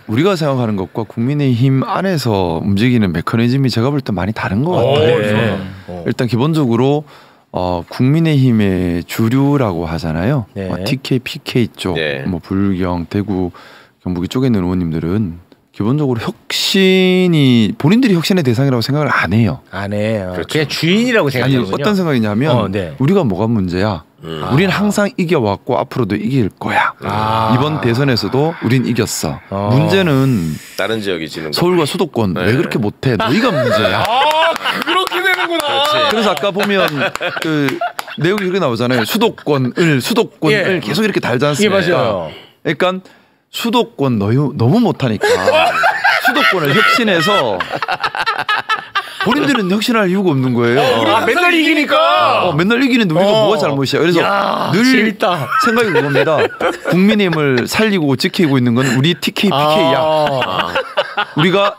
우리가 생각하는 것과 국민의힘 안에서 움직이는 메커니즘이 제가 볼 때 많이 다른 것 같아요. 네. 일단 기본적으로 국민의힘의 주류라고 하잖아요. 네. TK, PK 쪽, 네. 뭐 불경, 대구, 경북 이쪽에 있는 의원님들은 기본적으로 혁신이 본인들이 혁신의 대상이라고 생각을 안 해요. 안 해요. 그렇죠. 그냥 주인이라고 아니 생각하는군요. 어떤 생각이냐면 네. 우리가 뭐가 문제야. 우리는 항상 이겨왔고 앞으로도 이길 거야. 이번 대선에서도 우린 이겼어. 문제는 다른 지역이 지는 거. 서울과 수도권 네. 왜 그렇게 못해? 너희가 문제야. 그렇게 되는구나. 그래서 아까 보면 그 내용이 그렇게 나오잖아요. 수도권을 예. 계속 이렇게 달지 예, 않습니까? 맞아요. 그러니까 수도권 너무 못하니까 수도권을 혁신해서 본인들은 혁신할 이유가 없는 거예요. 맨날 이기니까. 맨날 이기는데 우리가 뭐가 잘못이야. 그래서 늘 재밌다. 생각이 그겁니다. 국민의힘을 살리고 지키고 있는 건 우리 TK, PK야.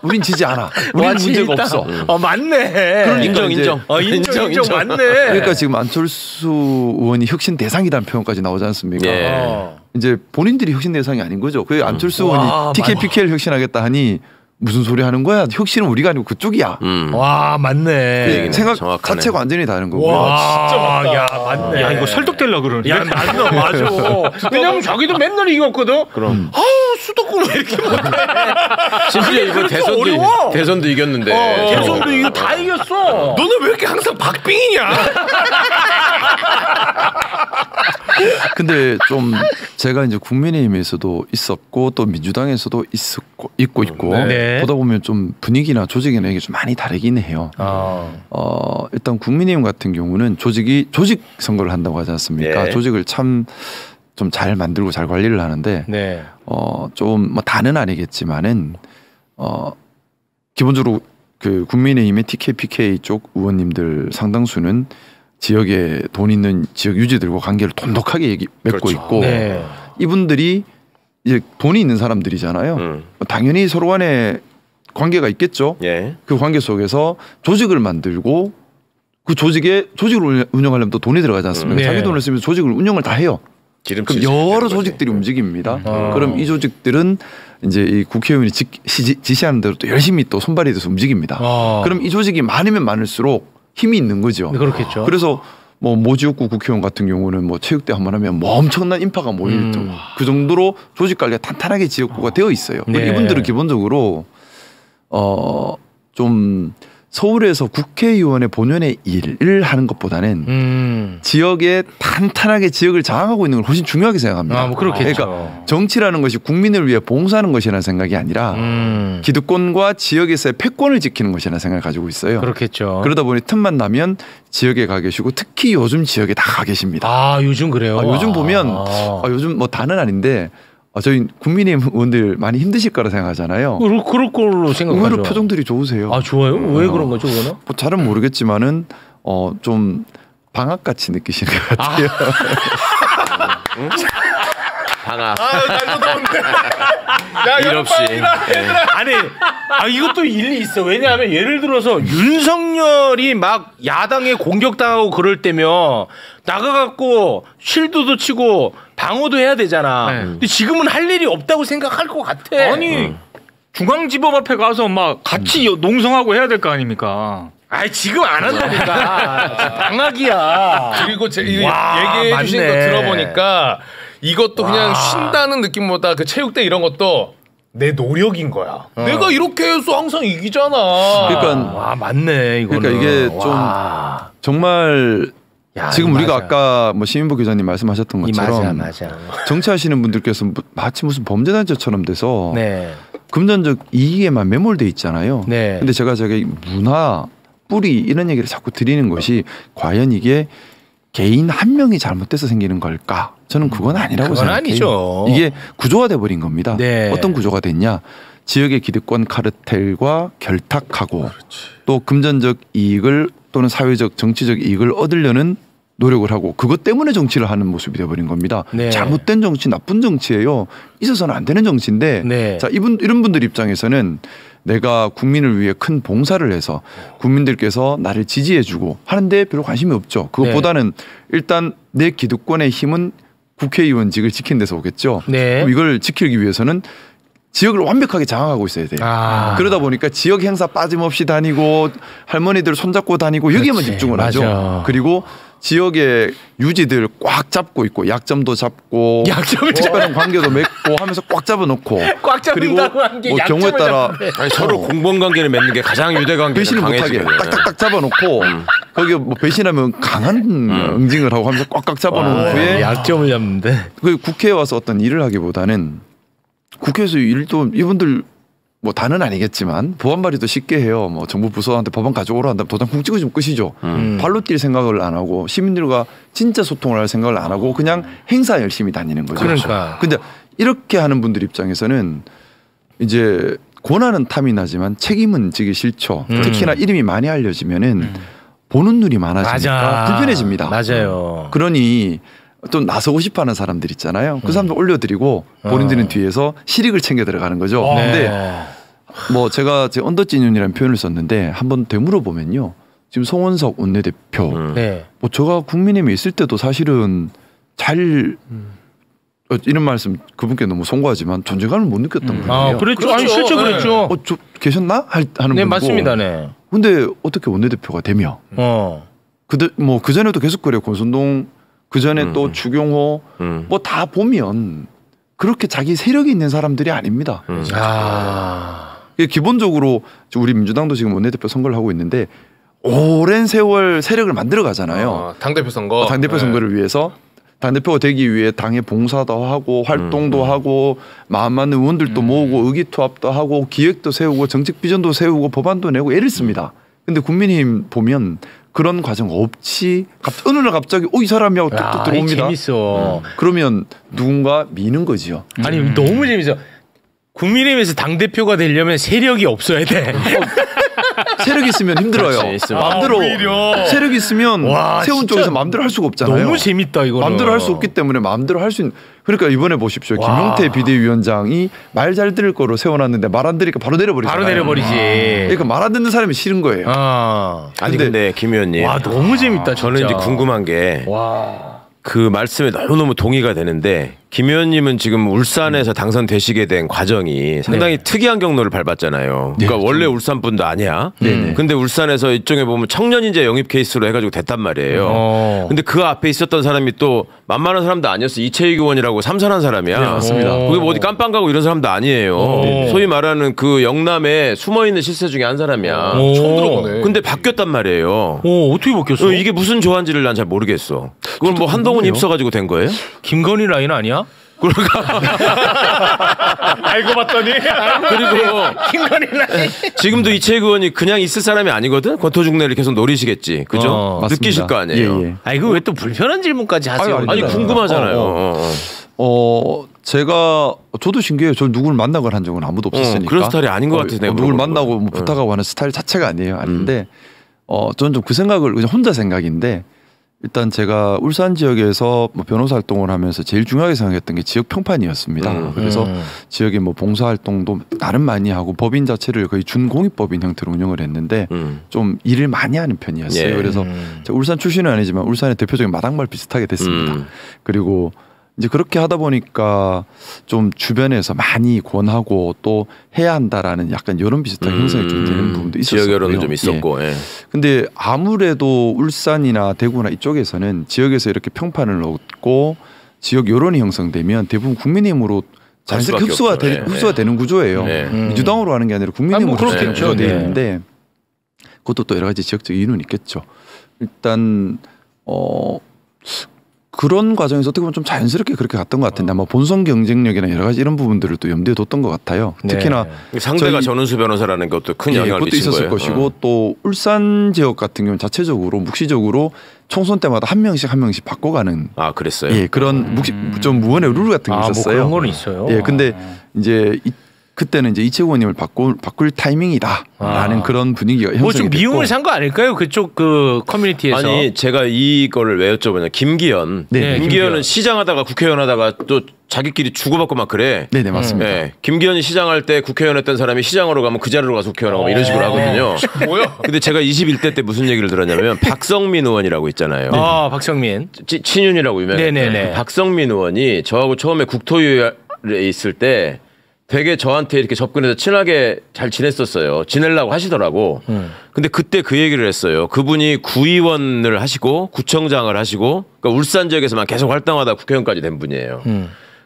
우린 지지 않아. 우리는 문제가 없어. 맞네. 그러니까 인정. 인정 맞네. 그러니까 지금 안철수 의원이 혁신 대상이라는 표현까지 나오지 않습니까? 예. 이제 본인들이 혁신 대상이 아닌 거죠. 그 안철수 의원이 TK, PK를 혁신하겠다 하니 무슨 소리 하는 거야? 혁신은 우리가 아니고 그쪽이야. 와 맞네. 그 생각 정확하네. 자체가 완전히 다른 거고요. 와 진짜 맞다. 야 맞네. 야 이거 설득되려 그러네. 야 맞아. 왜냐면 자기도 맨날 이겼거든. 그럼. 아우 수도권 왜 이렇게 못해? 심지어 이번 어려워. 대선도 이겼는데. 대선도 이거 다 이겼어. 너는 왜 이렇게 항상 박빙이냐? 근데 좀 제가 이제 국민의힘에서도 있었고 또 민주당에서도 있고 네. 보다 보면 좀 분위기나 조직이나 이게 좀 많이 다르긴 해요. 일단 국민의힘 같은 경우는 조직 선거를 한다고 하지 않습니까? 네. 조직을 참 좀 잘 만들고 잘 관리를 하는데 네. 좀 뭐 다는 아니겠지만은 기본적으로 그 국민의힘의 TK, PK 쪽 의원님들 상당수는 지역에 돈 있는 지역 유지들과 관계를 돈독하게 맺고 그렇죠. 있고 네. 이분들이 이제 돈이 있는 사람들이잖아요. 당연히 서로 간에 관계가 있겠죠. 예. 그 관계 속에서 조직을 만들고 그 조직을 운영하려면 또 돈이 들어가지 않습니까? 네. 자기 돈을 쓰면서 조직을 운영을 다 해요. 그럼 여러 조직들이 움직입니다. 그럼 이 조직들은 이제 이 국회의원이 지시하는 대로 또 열심히 또 손발이 돼서 움직입니다. 그럼 이 조직이 많으면 많을수록 힘이 있는 거죠. 그렇겠죠. 그래서 뭐 모지역구 국회의원 같은 경우는 뭐 체육대 한번 하면 뭐 엄청난 인파가 모일 정도 그 정도로 조직 관리가 탄탄하게 지역구가 되어 있어요. 네. 이분들은 기본적으로 좀 서울에서 국회의원의 본연의 일을 하는 것보다는 지역에 탄탄하게 지역을 장악하고 있는 걸 훨씬 중요하게 생각합니다. 뭐 그렇겠죠. 그러니까 정치라는 것이 국민을 위해 봉사하는 것이라는 생각이 아니라 기득권과 지역에서의 패권을 지키는 것이라는 생각을 가지고 있어요. 그렇겠죠. 그러다 보니 틈만 나면 지역에 가 계시고 특히 요즘 지역에 다 가 계십니다. 요즘 그래요. 요즘 보면 요즘 뭐 다는 아닌데 저희 국민의힘 의원들 많이 힘드실 거라 생각하잖아요. 그럴 걸로 생각하죠. 의외로 표정들이 좋으세요. 좋아요? 왜 그런 거죠, 그거는? 뭐 잘은 모르겠지만은 좀 방학같이 느끼시는 것 같아요. 방학. 날도 더운데. 야 일 없이. 아니, 이것도 일리 있어. 왜냐하면 예를 들어서 윤석열이 막 야당에 공격당하고 그럴 때면 나가갖고 쉴드도 치고 방어도 해야 되잖아. 근데 지금은 할 일이 없다고 생각할 것 같아. 아니 중앙지법 앞에 가서 막 같이 농성하고 해야 될 거 아닙니까? 지금 안 한다니까. 방학이야. 그리고 얘기해 주신 거 들어보니까 이것도 그냥 쉰다는 느낌보다 그 체육대 이런 것도 내 노력인 거야. 내가 이렇게 해서 항상 이기잖아. 그러니까 맞네 이거는. 그러니까 이게 좀 정말 지금 우리가 맞아. 아까 뭐 시민보 기자님 말씀하셨던 것처럼 맞아. 정치하시는 분들께서 마치 무슨 범죄단체처럼 돼서 네. 금전적 이익에만 매몰돼 있잖아요. 네. 근데 제가 문화 뿌리 이런 얘기를 자꾸 드리는 것이 과연 이게 개인 한 명이 잘못돼서 생기는 걸까? 저는 그건 아니라고 그건 생각해요. 아니죠. 이게 구조가 돼버린 겁니다. 네. 어떤 구조가 됐냐? 지역의 기득권 카르텔과 결탁하고 또 금전적 이익을 또는 사회적 정치적 이익을 얻으려는 노력을 하고 그것 때문에 정치를 하는 모습이 돼버린 겁니다. 네. 잘못된 정치, 나쁜 정치예요. 있어서는 안 되는 정치인데 네. 자 이런 분들 입장에서는 내가 국민을 위해 큰 봉사를 해서 국민들께서 나를 지지해주고 하는데 별로 관심이 없죠. 그것보다는 일단 내 기득권의 힘은 국회의원직을 지킨 데서 오겠죠. 네. 그럼 이걸 지키기 위해서는 지역을 완벽하게 장악하고 있어야 돼요. 그러다 보니까 지역 행사 빠짐없이 다니고 할머니들 손잡고 다니고 여기에만 집중을 하죠. 그리고 지역의 유지들 꽉 잡고 있고 약점도 잡고 특별한 관계도 맺고 하면서 꽉 잡아놓고 꽉 잡는다고 한 게 뭐 경우에 따라 아니, 서로 공범 관계를 맺는 게 가장 유대 관계를 배신을 못하게 딱딱딱 잡아놓고 거기 뭐 배신하면 강한 응징을 하고 하면서 꽉꽉 잡아놓은 후에 약점을 잡는데 그 국회에 와서 어떤 일을 하기보다는 국회에서 일도 이분들 뭐 다는 아니겠지만 법안 발의도 쉽게 해요. 뭐 정부 부서한테 법안 가져오라 한다면 도장 쿵 찍어주면 끝이죠. 발로 뛸 생각을 안 하고 시민들과 진짜 소통을 할 생각을 안 하고 그냥 행사 열심히 다니는 거죠. 그러니까. 근데 이렇게 하는 분들 입장에서는 이제 권한은 탐이 나지만 책임은 지기 싫죠. 특히나 이름이 많이 알려지면은 보는 눈이 많아지니까 불편해집니다. 맞아요. 그러니 좀 나서고 싶어하는 사람들 있잖아요. 그 사람들 올려드리고 본인들은 뒤에서 실익을 챙겨 들어가는 거죠. 근데 뭐 제가 제 언더진윤이라는 표현을 썼는데 한번 되물어보면요. 지금 송원석 원내대표 뭐 제가 국민의힘에 있을 때도 사실은 잘 이런 말씀 그분께 너무 송구하지만 존재감을 못 느꼈던 분이에요. 그렇죠. 아니 실제 그랬죠. 저 계셨나? 하는 네 분이고. 맞습니다. 네. 근데 어떻게 원내대표가 되며 그 전에도 계속 그래요. 권선동 그 전에 또 추경호 뭐 다 보면 그렇게 자기 세력이 있는 사람들이 아닙니다. 기본적으로 우리 민주당도 지금 원내대표 선거를 하고 있는데 오랜 세월 세력을 만들어 가잖아요. 당대표 선거. 당대표 선거를 위해서 당대표가 되기 위해 당의 봉사도 하고 활동도 하고 마음 맞는 의원들도 모으고 의기투합도 하고 기획도 세우고 정책 비전도 세우고 법안도 내고 애를 씁니다. 근데 국민의힘 보면 그런 과정 없이 어느 날 갑자기 이 사람이 하고 뚝뚝 들어옵니다. 재밌어. 그러면 누군가 미는 거지요. 아니 너무 재밌어. 국민의힘에서 당대표가 되려면 세력이 없어야 돼. 세력이 있으면 힘들어요. 마음대로 세력이 있으면 세운 쪽에서 마음대로 할 수가 없잖아요. 너무 재밌다 이거. 마음대로 할 수 없기 때문에 마음대로 할 수 있는. 그러니까 이번에 보십시오. 김용태 비대위원장이 말 잘 들을 거로 세워놨는데 말 안 들으니까 바로 내려버리잖아요. 바로 내려버리지. 그러니까 말 안 듣는 사람이 싫은 거예요. 아니 근데 김 의원님. 와 너무 재밌다. 저는 진짜. 이제 궁금한 게 그 말씀에 너무너무 동의가 되는데 김 의원님은 지금 울산에서 당선되시게 된 과정이 상당히 특이한 경로를 밟았잖아요. 그러니까 원래 울산 분도 아니야. 근데 울산에서 이쪽에 보면 청년인재 영입 케이스로 해가지고 됐단 말이에요. 근데 그 앞에 있었던 사람이 또 만만한 사람도 아니었어. 이채익 의원이라고 삼선한 사람이야. 네, 맞습니다. 그게 뭐 어디 깜빵 가고 이런 사람도 아니에요. 소위 말하는 그 영남에 숨어있는 실세 중에 한 사람이야. 처음 들어보네. 근데 바뀌었단 말이에요. 어떻게 바뀌었어? 이게 무슨 조한지를 난 잘 모르겠어. 그건 뭐 한동훈 입서가지고 된 거예요? 김건희 라인 아니야? 알고 봤더니 그리고 김건희 라인. 지금도 이채익 의원이 그냥 있을 사람이 아니거든. 권토중래를 계속 노리시겠지. 그죠? 느끼실 거 아니에요. 예. 아니 그왜 또 불편한 질문까지 하세요? 아니 궁금하잖아요. 제가 저도 신기해요. 저 누구를 만나거나 한 적은 아무도 없었으니까. 그런 스타일이 아닌 것 같아서 내가 누구를 만나고 뭐 부탁하고 하는 스타일 자체가 아닌데 저는 좀 그 생각을 그냥 혼자 생각인데 일단 제가 울산 지역에서 뭐 변호사 활동을 하면서 제일 중요하게 생각했던 게 지역 평판이었습니다. 그래서 지역에 뭐 봉사 활동도 나름 많이 하고 법인 자체를 거의 준공익법인 형태로 운영을 했는데 좀 일을 많이 하는 편이었어요. 예. 그래서 제가 울산 출신은 아니지만 울산의 대표적인 마당발 비슷하게 됐습니다. 그리고 이제 그렇게 하다 보니까 좀 주변에서 많이 권하고 또 해야 한다라는 약간 이런 비슷한 형성이 좀 되는 부분도 있었어요. 지역 여론은 좀 있었고. 예. 근데 아무래도 울산이나 대구나 이쪽에서는 지역에서 이렇게 평판을 얻고 지역 여론이 형성되면 대부분 국민의힘으로 자연스럽게 흡수가 되는 구조예요. 민주당으로 하는 게 아니라 국민의힘으로 흡수가 되어 있는데 그것도 또 여러 가지 지역적 이유는 있겠죠. 일단 그런 과정에서 어떻게 보면 좀 자연스럽게 그렇게 갔던 것 같은데 아마 본선 경쟁력이나 여러 가지 이런 부분들을 또 염두에 뒀던 것 같아요. 특히나 상대가 전은수 변호사라는 것도 큰 영향을 그것도 미친 있었을 거예요. 것이고 또 울산 지역 같은 경우는 자체적으로 묵시적으로 총선 때마다 한 명씩 바꿔가는 그랬어요. 그런 좀 무언의 룰 같은 게 있었어요. 뭐 그런 거는 있어요. 근데 이제 그때는 이제 이채국 의원님을 바꿀 타이밍이다라는 그런 분위기가 형성이 됐고. 좀 미움을 산 거 아닐까요? 그쪽 그 커뮤니티에서. 아니 제가 이거를 왜 여쭤보냐. 김기현. 김기현은 시장하다가 국회의원 하다가 또 자기끼리 주고받고 막 그래. 네네 맞습니다. 김기현이 시장할 때 국회의원 했던 사람이 시장으로 가면 그 자리로 가서 국회의원 하고 이런 식으로 하거든요. 뭐야? 근데 제가 21대 때 무슨 얘기를 들었냐면 박성민 의원이라고 있잖아요. 박성민. 친윤이라고 유명해요. 네네네. 박성민 의원이 저하고 처음에 국토위에 있을 때 되게 저한테 이렇게 접근해서 친하게 잘 지냈었어요. 지내려고 하시더라고. 근데 그때 그 얘기를 했어요. 그분이 구의원을 하시고 구청장을 하시고 그러니까 울산 지역에서만 계속 활동하다 국회의원까지 된 분이에요.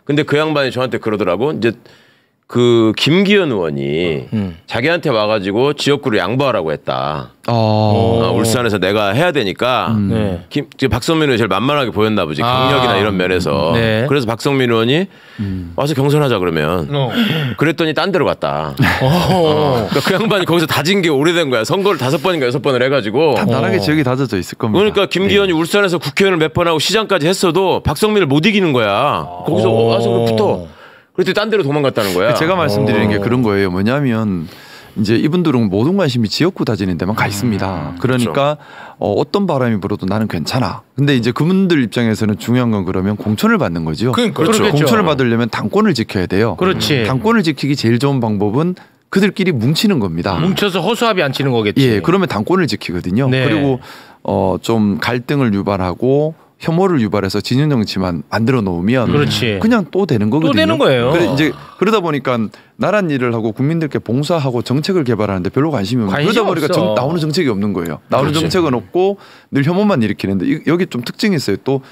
근데 그 양반이 저한테 그러더라고. 이제 그 김기현 의원이 자기한테 와가지고 지역구를 양보하라고 했다. 울산에서 내가 해야 되니까 박성민 의원이 제일 만만하게 보였나 보지. 경력이나 이런 면에서. 네. 그래서 박성민 의원이 와서 경선하자 그러면. 그랬더니 딴 데로 갔다. 그러니까 그 양반이 거기서 다진 게 오래된 거야. 선거를 5번인가 6번을 해가지고. 단단하게 지역이 다져져 있을 겁니다. 그러니까 김기현이 울산에서 국회의원을 몇 번 하고 시장까지 했어도 박성민을 못 이기는 거야. 거기서 와서 붙어. 그랬더니 딴 데로 도망갔다는 거야. 제가 말씀드리는 게 그런 거예요. 뭐냐면 이제 이분들은 모든 관심이 지역구 다지는 데만 가 있습니다. 그러니까 그렇죠. 어떤 바람이 불어도 나는 괜찮아. 근데 이제 그분들 입장에서는 중요한 건 그러면 공천을 받는 거죠. 그렇죠. 공천을 받으려면 당권을 지켜야 돼요. 그렇지. 당권을 지키기 제일 좋은 방법은 그들끼리 뭉치는 겁니다. 뭉쳐서 허수아비 안 치는 거겠지. 예, 그러면 당권을 지키거든요. 네. 그리고 좀 갈등을 유발하고 혐오를 유발해서 진영 정치만 만들어 놓으면 그렇지. 그냥 또 되는 거거든요. 또 되는 거예요. 이제 그러다 보니까 나란 일을 하고 국민들께 봉사하고 정책을 개발하는데 별로 관심이 없는 그러다 보니까 나오는 정책이 없는 거예요. 나오는 그렇지. 정책은 없고 늘 혐오만 일으키는데 여기 좀 특징이 있어요. 또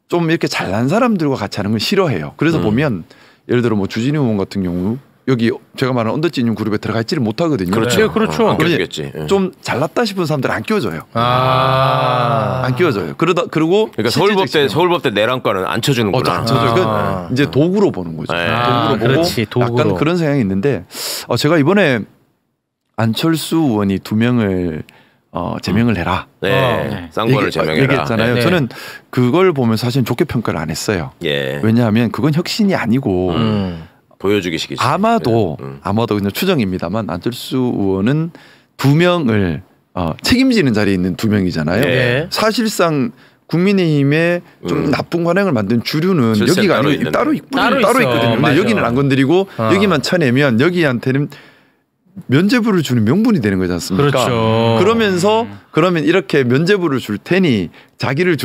좀 이렇게 잘난 사람들과 같이 하는 걸 싫어해요. 그래서 보면 예를 들어 뭐 주진우 의원 같은 경우 여기 제가 말하는 언더진윤 그룹에 들어가 있지를 못하거든요. 그렇죠. 네, 그렇죠. 좀 잘났다 싶은 사람들 안 끼워줘요. 안 끼워줘요. 그리고 그러니까 서울법대 내란과는 안 쳐주는구나. 안 쳐줘요. 이제 도구로 보는 거죠. 도구로 보고 그렇지, 도구로. 약간 그런 성향이 있는데 제가 이번에 안철수 의원이 2명을 제명을 해라. 네. 쌍권을 제명해라. 얘기했잖아요. 네. 저는 그걸 보면서 사실 좋게 평가를 안 했어요. 예. 왜냐하면 그건 혁신이 아니고 보여주기식이지. 아마도 그냥 추정입니다만 안철수 의원은 2명을 책임지는 자리에 있는 2명이잖아요. 네. 사실상 국민의힘의 좀 나쁜 관행을 만든 주류는 여기가 아니고 따로 있거든요. 근데 맞아. 여기는 안 건드리고 여기만 쳐내면 여기한테는 면죄부를 주는 명분이 되는 거지 않습니까? 그렇죠. 그러면서 그러면 이렇게 면죄부를 줄 테니 자기를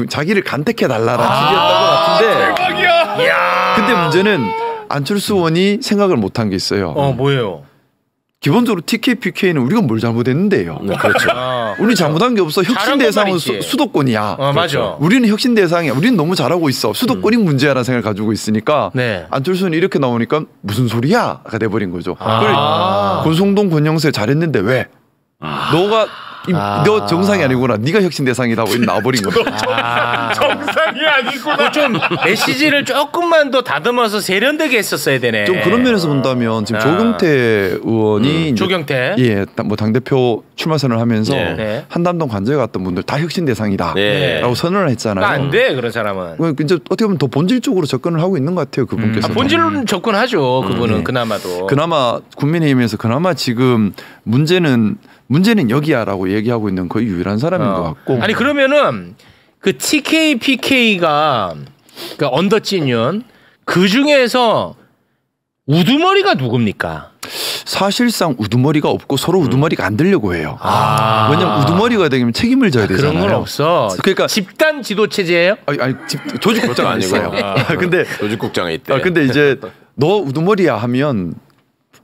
간택해 달라라는 취지였던 것 같은데. 대박이야. 근데 문제는 안철수 의원이 생각을 못한 게 있어요. 뭐예요? 기본적으로 TK, PK는 우리가 뭘 잘못했는데요. 그렇죠. 우리 잘못한 게 없어. 혁신 대상은 수도권이야. 맞아. 우리는 혁신 대상이야. 우리는 너무 잘하고 있어. 수도권이 문제야라는 생각을 가지고 있으니까 네. 안철수는 이렇게 나오니까 무슨 소리야가 돼버린 거죠. 권성동, 권영세 잘했는데 왜? 너 정상이 아니구나. 네가 혁신 대상이다. 나와버린 거죠. 정상이 아니구나. 좀 메시지를 조금만 더 다듬어서 세련되게 했었어야 되네. 좀 그런 면에서 본다면 지금 조경태 의원이 조경태 뭐 당대표 출마 선언을 하면서 네. 한담동 관저에 갔던 분들 다 혁신 대상이다라고 네. 선언을 했잖아요. 안 돼 그런 사람은. 이제 어떻게 보면 더 본질적으로 접근을 하고 있는 것 같아요. 그분께서. 본질은 접근하죠. 그분은 그나마도. 그나마 국민의힘에서 그나마 지금 문제는 여기야라고 얘기하고 있는 거의 유일한 사람인 것 같고. 아니 그러면은 그 TK, PK가 그 언더진윤 그 중에서 우두머리가 누굽니까? 사실상 우두머리가 없고 서로 우두머리가 안 되려고 해요. 왜냐면 우두머리가 되면 책임을 져야 되잖아요. 그런 건 없어. 그러니까 집단 지도 체제예요? 아니 조직국장 아니고요. 근데 조직국장에 있대. 근데 이제 너 우두머리야 하면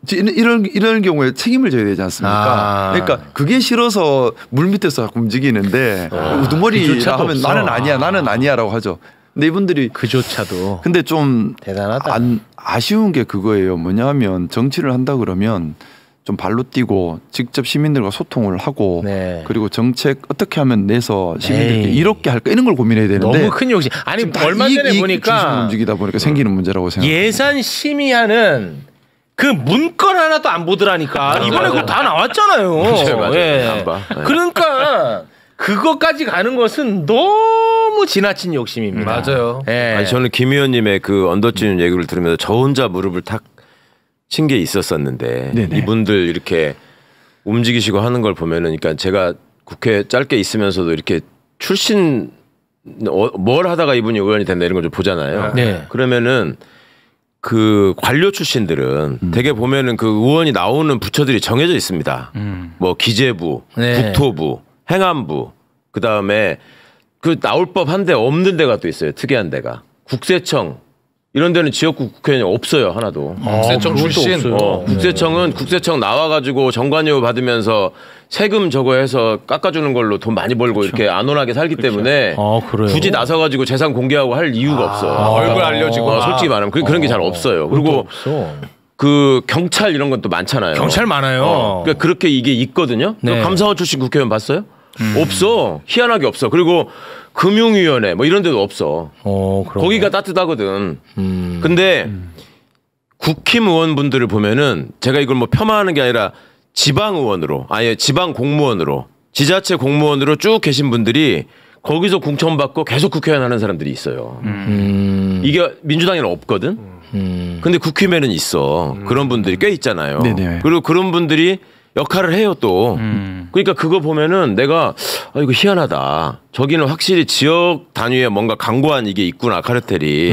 이런 경우에 책임을 져야 되지 않습니까? 그러니까 그게 싫어서 물 밑에서 자꾸 움직이는데 우두머리라 하면 없어. 나는 아니야라고 하죠. 근데 이분들이 그조차도. 근데 좀 대단하다. 아쉬운 게 그거예요. 뭐냐면 정치를 한다 그러면 좀 발로 뛰고 직접 시민들과 소통을 하고 그리고 정책 어떻게 하면 내서 시민들께 이롭게 할까 이런 걸 고민해야 되는데 너무 큰 욕심. 아니 얼마 전에 보니까 움직이다 보니까 생기는 문제라고 생각합니다. 예산 심의하는 그 문건 하나도 안 보더라니까. 이번에 그거 다 나왔잖아요. 맞아요. 안 봐. 그러니까 그것까지 가는 것은 너무 지나친 욕심입니다. 맞아요. 아니, 저는 김 의원님의 그 언더진 얘기를 들으면서 저 혼자 무릎을 탁 친 게 있었었는데 이분들 이렇게 움직이시고 하는 걸 보면은 그러니까 제가 국회 짧게 있으면서도 이렇게 출신 뭘 하다가 이분이 의원이 된다 이런 걸 좀 보잖아요. 그러면은 그 관료 출신들은 되게 보면은 그 의원이 나오는 부처들이 정해져 있습니다. 뭐 기재부, 국토부, 행안부, 그 다음에 그 나올 법한데 없는 데가 또 있어요. 특이한 데가 국세청 이런 데는 지역구 국회의원이 없어요 하나도. 국세청 출신. 국세청 나와가지고 정관료 받으면서 세금 저거 해서 깎아주는 걸로 돈 많이 벌고 이렇게 안온하게 살기 때문에 굳이 나서가지고 재산 공개하고 할 이유가 없어. 얼굴 알려지고. 솔직히 말하면 그런 게 잘 없어요. 그리고 그 경찰 이런 건 또 많잖아요. 경찰 많아요. 그러니까 그렇게 이게 있거든요. 네. 감사원 출신 국회의원 봤어요? 없어. 희한하게 없어. 그리고 금융위원회 뭐 이런 데도 없어. 거기가 따뜻하거든. 근데 국힘 의원분들을 보면은 제가 이걸 뭐 폄하하는 게 아니라 지방 의원으로 아예 지방 공무원으로 지자체 공무원으로 쭉 계신 분들이 거기서 공천받고 계속 국회의원 하는 사람들이 있어요. 이게 민주당에는 없거든. 근데 국힘에는 있어. 그런 분들이 꽤 있잖아요. 네네. 그리고 그런 분들이 역할을 해요 또. 그러니까 그거 보면은 내가 이거 희한하다. 저기는 확실히 지역 단위에 뭔가 강고한 이게 있구나 카르텔이.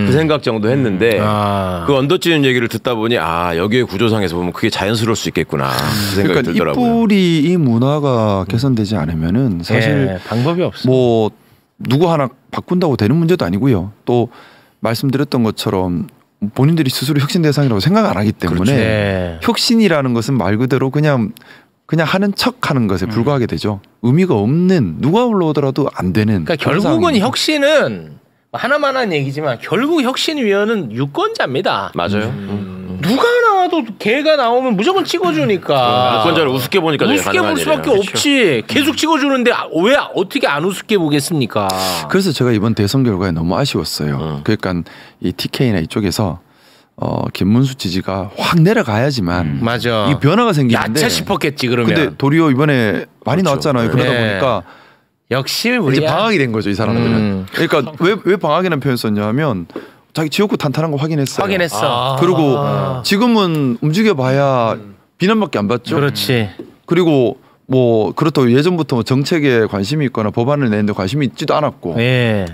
그 생각 정도 했는데 그 언더찌는 얘기를 듣다 보니 여기에 구조상에서 보면 그게 자연스러울 수 있겠구나. 그 생각이 그러니까 들더라고요. 이 뿌리 이 문화가 개선되지 않으면은 사실 방법이 없어. 뭐 누구 하나 바꾼다고 되는 문제도 아니고요. 또 말씀드렸던 것처럼 본인들이 스스로 혁신 대상이라고 생각 안 하기 때문에 혁신이라는 것은 말 그대로 그냥 하는 척하는 것에 불과하게 되죠. 의미가 없는 누가 올라오더라도 안 되는. 그러니까 결국은 혁신은 하나만한 얘기지만 결국 혁신위원은 유권자입니다. 맞아요. 누가 나와도 걔가 나오면 무조건 찍어주니까. 유권자를 우습게 보니까 우습게 볼 수밖에 없지. 계속 찍어주는데 왜 어떻게 안 우습게 보겠습니까? 그래서 제가 이번 대선 결과에 너무 아쉬웠어요. 그러니까 이 TK나 이쪽에서 김문수 지지가 확 내려가야지만 맞아. 이 변화가 생기는데 야차 싶었겠지 그러면. 근데 도리어 이번에 많이 나왔잖아요. 그러다 보니까 역시 우리 이제 방학이 된 거죠 이 사람들은. 그러니까 왜 방학이라는 표현 썼냐면 자기 지역구 탄탄한 거 확인했어요. 확인했어. 그리고 지금은 움직여봐야 비난밖에 안 받죠. 그렇지. 그리고 뭐 그렇다고 예전부터 뭐 정책에 관심이 있거나 법안을 내는데 관심이 있지도 않았고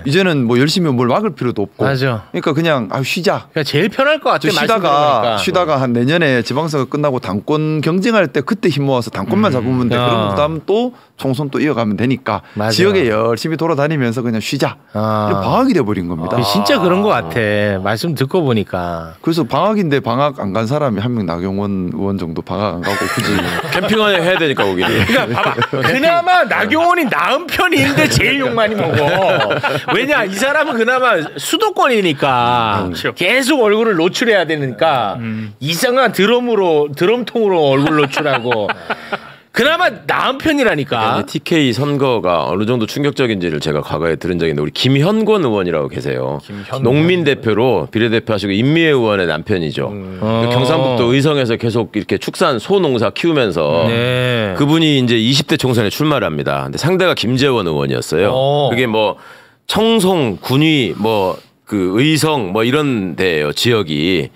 이제는 뭐 열심히 뭘 막을 필요도 없고. 맞아. 그러니까 그냥 쉬자. 그러니까 제일 편할 것 같아. 쉬다가 한 내년에 지방선거 끝나고 당권 경쟁할 때 그때 힘 모아서 당권만 잡으면 돼. 그럼 그다음 또 총선 또 이어가면 되니까 맞아. 지역에 열심히 돌아다니면서 그냥 쉬자. 방학이 돼버린 겁니다. 진짜 그런 것 같아. 말씀 듣고 보니까. 그래서 방학인데 방학 안 간 사람이 한 명 나경원 의원 정도 방학 안 가고 굳이 캠핑을 해야 되니까 거기는. 그러니까 봐봐. 그나마 나경원이 나은 편인데 제일 욕 많이 먹어. 왜냐 이 사람은 그나마 수도권이니까 계속 얼굴을 노출해야 되니까 이상한 드럼통으로 얼굴 노출하고. 그나마 나은 편이라니까. TK 선거가 어느 정도 충격적인지를 제가 과거에 들은 적이 있는데 우리 김현권 의원이라고 계세요. 농민 대표로 비례대표하시고 임미애 의원의 남편이죠. 경상북도 의성에서 계속 이렇게 축산 소농사 키우면서 그분이 이제 20대 총선에 출마를 합니다. 근데 상대가 김재원 의원이었어요. 그게 뭐 청송, 군위, 뭐 그 의성 뭐 이런 데예요 지역이.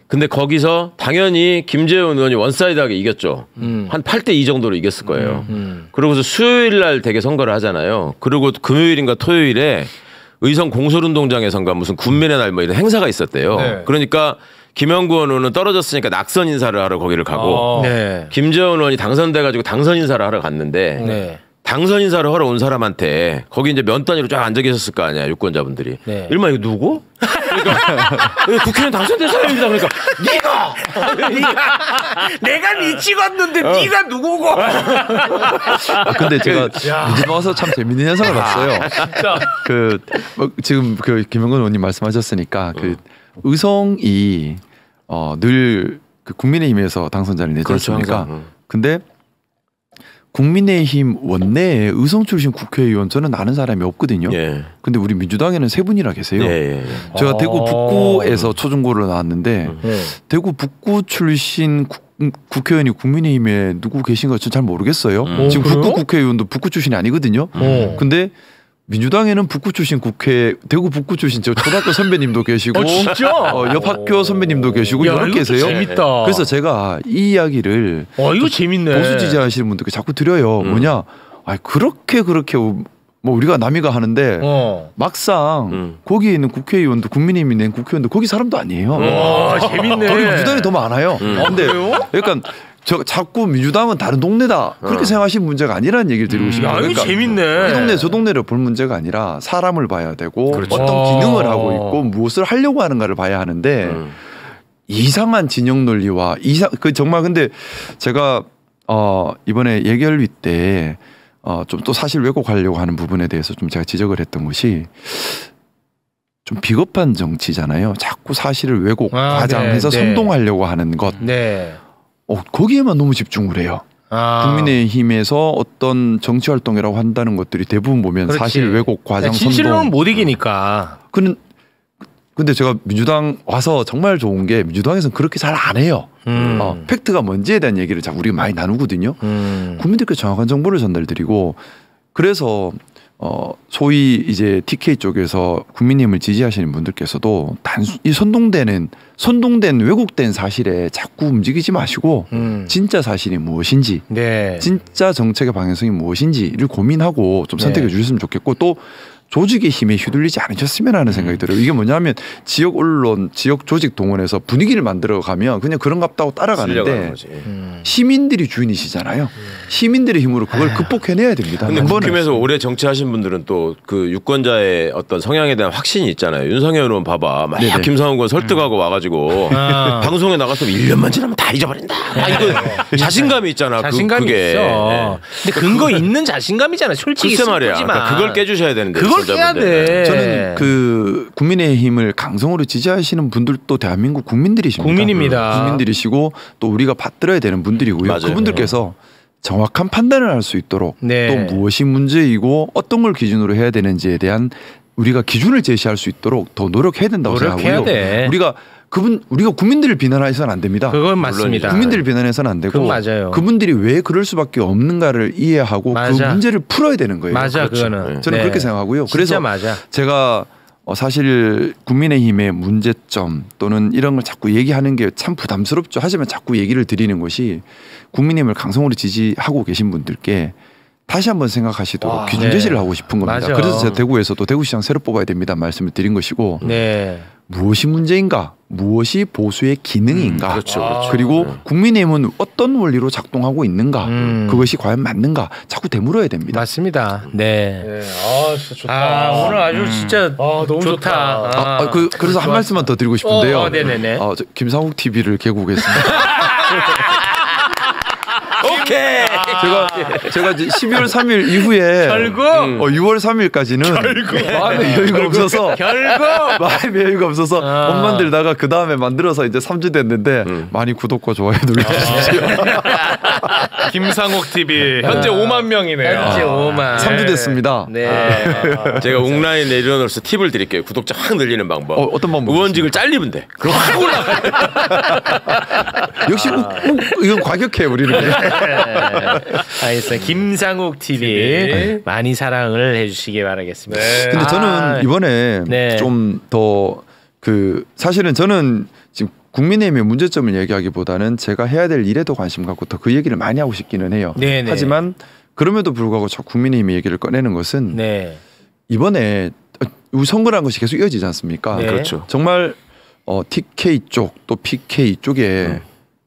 근데 거기서 당연히 김재원 의원이 원사이드하게 이겼죠. 한 8대2 정도로 이겼을 거예요. 그러고서 수요일 날 대개 선거를 하잖아요. 그리고 금요일인가 토요일에 의성 공설운동장에선가 무슨 군민의 날 뭐 이런 행사가 있었대요. 그러니까 김영구 의원은 떨어졌으니까 낙선 인사를 하러 거기를 가고 김재원 의원이 당선돼가지고 당선 인사를 하러 갔는데 당선 인사를 하러 온 사람한테 거기 이제 면 단위로 쫙 앉아 계셨을 거 아니야 유권자분들이. 일마 이거 누구? 그러니까 국회의원 당선된 사람입니다. 그러니까 내가 니 찍었는데 네가 누구고? 근데 제가 민주당 와서 참 재밌는 현상을 봤어요. 지금 그 김영건 의원님 말씀하셨으니까 그 의성이 늘 그 국민의힘에서 당선자를 내지 않습니까? 근데 국민의힘 원내에 의성 출신 국회의원 저는 아는 사람이 없거든요. 근데 우리 민주당에는 세 분이나 계세요. 제가 대구 북구에서 초중고를 나왔는데 대구 북구 출신 국회의원이 국민의힘에 누구 계신가 저는 잘 모르겠어요. 지금 북구 국회의원도 북구 출신이 아니거든요. 근데 민주당에는 북구 출신 대구 북구 출신 저 초등학교 선배님도 계시고 진짜? 옆 학교 선배님도 계시고 여러 계세요. 재밌다. 그래서 제가 이 이야기를 이거 재밌네. 보수 지지하시는 분들께 자꾸 드려요. 뭐냐? 그렇게 뭐 우리가 남이가 하는데 막상 거기에 있는 국회의원도 국민의힘이 낸 국회의원도 거기 사람도 아니에요. 재밌네. 거기 민주당이 더 많아요. 근데 그러니까 저 자꾸 민주당은 다른 동네다 그렇게 생각하시는 문제가 아니라는 얘기를 드리고 싶어요. 그러니까 재밌네. 이 동네 저 동네를 볼 문제가 아니라 사람을 봐야 되고 그렇죠. 어떤 기능을 하고 있고 무엇을 하려고 하는가를 봐야 하는데 이상한 진영 논리와 정말 근데 제가 이번에 예결위 때 좀 또 사실 왜곡하려고 하는 부분에 대해서 좀 제가 지적을 했던 것이 좀 비겁한 정치잖아요. 자꾸 사실을 왜곡 과장해서 선동하려고 하는 것. 네. 거기에만 너무 집중을 해요. 국민의힘에서 어떤 정치 활동이라고 한다는 것들이 대부분 보면 그렇지. 사실 왜곡 과장 선동. 진실로는 못 이기니까. 근데 제가 민주당 와서 정말 좋은 게 민주당에서는 그렇게 잘 안 해요. 팩트가 뭔지에 대한 얘기를 자꾸 우리가 많이 나누거든요. 국민들께 정확한 정보를 전달드리고 그래서 소위 이제 TK 쪽에서 국민의힘을 지지하시는 분들께서도 이 선동된 왜곡된 사실에 자꾸 움직이지 마시고 진짜 사실이 무엇인지 네. 진짜 정책의 방향성이 무엇인지를 고민하고 좀 선택해 주셨으면 좋겠고 또 조직의 힘에 휘둘리지 않으셨으면 하는 생각이 들어요. 이게 뭐냐면 지역 언론, 지역 조직 동원해서 분위기를 만들어 가면 그냥 그런갑다 하고 따라가는데 시민들이 주인이시잖아요. 시민들의 힘으로 그걸 극복해내야 됩니다. 근데 국힘에서 오래 정치하신 분들은 또 그 유권자의 어떤 성향에 대한 확신이 있잖아요. 윤석열 의원 봐봐. 막 김상훈 의원 설득하고 와가지고 방송에 나갔으면 1년만 지나면 다 잊어버린다. 이거 자신감이 있잖아. 자신감이 그게. 있어. 근데 근거 있는 자신감이잖아. 솔직히 글쎄 말이야. 그러니까 그걸 깨주셔야 되는데. 그걸 깨야 돼. 저는 그 국민의힘을 강성으로 지지하시는 분들도 대한민국 국민들이십니다. 국민입니다. 국민들이시고 또 우리가 받들어야 되는 분들이고요. 맞아요. 그분들께서 정확한 판단을 할 수 있도록 네. 또 무엇이 문제이고 어떤 걸 기준으로 해야 되는지에 대한 우리가 기준을 제시할 수 있도록 더 노력해야 된다고 생각하고요. 돼. 우리가 국민들을 비난해서는 안 됩니다. 그건 맞습니다. 국민들을 비난해서는 안 되고 맞아요. 그분들이 왜 그럴 수밖에 없는가를 이해하고 맞아. 그 문제를 풀어야 되는 거예요. 맞아, 그렇죠. 그거는. 저는 네. 그렇게 생각하고요. 진짜 그래서 맞아. 제가 사실 국민의힘의 문제점 또는 이런 걸 자꾸 얘기하는 게 참 부담스럽죠. 하지만 자꾸 얘기를 드리는 것이 국민의힘을 강성으로 지지하고 계신 분들께 다시 한번 생각하시도록 기준 제시를 하고 싶은 겁니다. 맞아. 그래서 제가 대구에서도 대구시장 새로 뽑아야 됩니다 말씀을 드린 것이고 네. 무엇이 문제인가 무엇이 보수의 기능인가 그렇죠. 그리고 국민의힘은 어떤 원리로 작동하고 있는가 그것이 과연 맞는가 자꾸 되물어야 됩니다. 맞습니다. 네. 진짜 좋다. 오늘 아주 진짜 너무 좋다. 그래서 한 말씀만 더 드리고 싶은데요. 네네네. 김상욱 TV를 개국했습니다. 오케이. 제가 이제 12월 3일 이후에 결국 6월 3일까지는 마음의 여유가 없어서 마음의 여유가 없어서 못 만들다가 그 다음에 만들어서 이제 3주 됐는데 많이 구독과 좋아요 눌러주십시오. 김상욱 TV 현재 5만 명이네요. 현재 5만. 3주 됐습니다. 네. 제가 옥라인 내려놓으서 팁을 드릴게요. 구독자 확 늘리는 방법. 어떤 방법? 의원직을 잘리면 돼. 그럼 확 올라가. 역시 이건 과격해 우리는. 알겠습니다. 김상욱 TV 많이 사랑을 해주시기 바라겠습니다. 근데 저는 이번에 좀 더 사실은 저는 지금 국민의힘의 문제점을 얘기하기보다는 제가 해야 될 일에 더 관심 갖고 더 그 얘기를 많이 하고 싶기는 해요. 네네. 하지만 그럼에도 불구하고 저 국민의힘의 얘기를 꺼내는 것은 이번에 선거라는 것이 계속 이어지지 않습니까? 네. 그렇죠. 정말 TK 쪽 또 PK 쪽에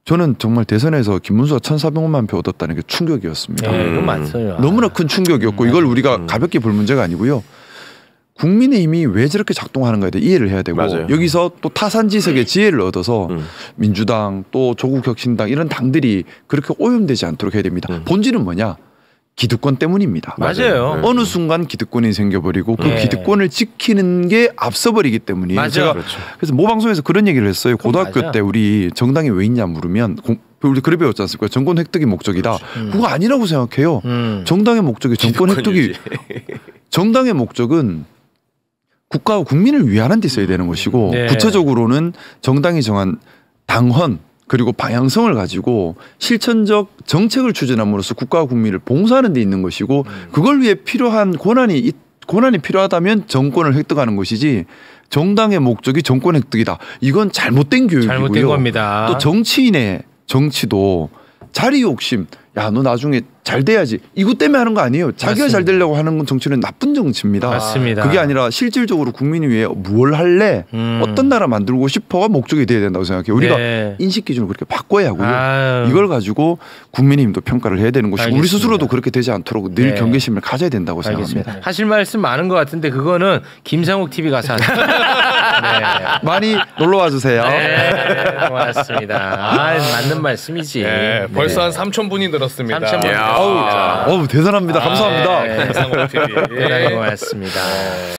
저는 정말 대선에서 김문수가 1,400만 표 얻었다는 게 충격이었습니다. 그건 맞아요. 너무나 큰 충격이었고 이걸 우리가 가볍게 볼 문제가 아니고요. 국민의힘이 왜 저렇게 작동하는가에 대해 이해를 해야 되고 맞아요. 여기서 또 타산지석의 지혜를 얻어서 민주당 또 조국혁신당 이런 당들이 그렇게 오염되지 않도록 해야 됩니다. 본질은 뭐냐? 기득권 때문입니다. 맞아요. 어느 순간 기득권이 생겨버리고 그 기득권을 지키는 게 앞서버리기 때문이에요. 맞아요. 제가 그래서 모 방송에서 그런 얘기를 했어요. 고등학교 맞아. 때 우리 정당이 왜 있냐 물으면 우리 그래 배웠지 않습니까? 정권 획득이 목적이다. 그거 아니라고 생각해요. 정당의 목적이 정권 획득이 정당의 목적은 국가와 국민을 위하는 데 있어야 되는 것이고 구체적으로는 정당이 정한 당헌 그리고 방향성을 가지고 실천적 정책을 추진함으로써 국가와 국민을 봉사하는 데 있는 것이고 그걸 위해 필요한 권한이 필요하다면 정권을 획득하는 것이지 정당의 목적이 정권 획득이다. 이건 잘못된 교육이고요. 잘못된 겁니다. 또 정치인의 정치도 자리 욕심 야 너 나중에 잘 돼야지. 이것 때문에 하는 거 아니에요. 자기가 잘 되려고 하는 건 정치는 나쁜 정치입니다. 맞습니다. 그게 아니라 실질적으로 국민을 위해 뭘 할래? 어떤 나라 만들고 싶어가 목적이 돼야 된다고 생각해요. 우리가 네. 인식 기준을 그렇게 바꿔야 하고요. 아유. 이걸 가지고 국민의힘도 평가를 해야 되는 것이고 알겠습니다. 우리 스스로도 그렇게 되지 않도록 늘 네. 경계심을 가져야 된다고 생각합니다. 하실 말씀 많은 것 같은데 그거는 김상욱 TV 가서 하세요. 네. 많이 놀러 와 주세요. 네, 고맙습니다. 맞는 말씀이지. 네, 벌써 한 3,000분이 늘었습니다. 3,000분. 야. 어우 대단합니다. 감사합니다. 네, 김상욱 TV. 대단히 고맙습니다.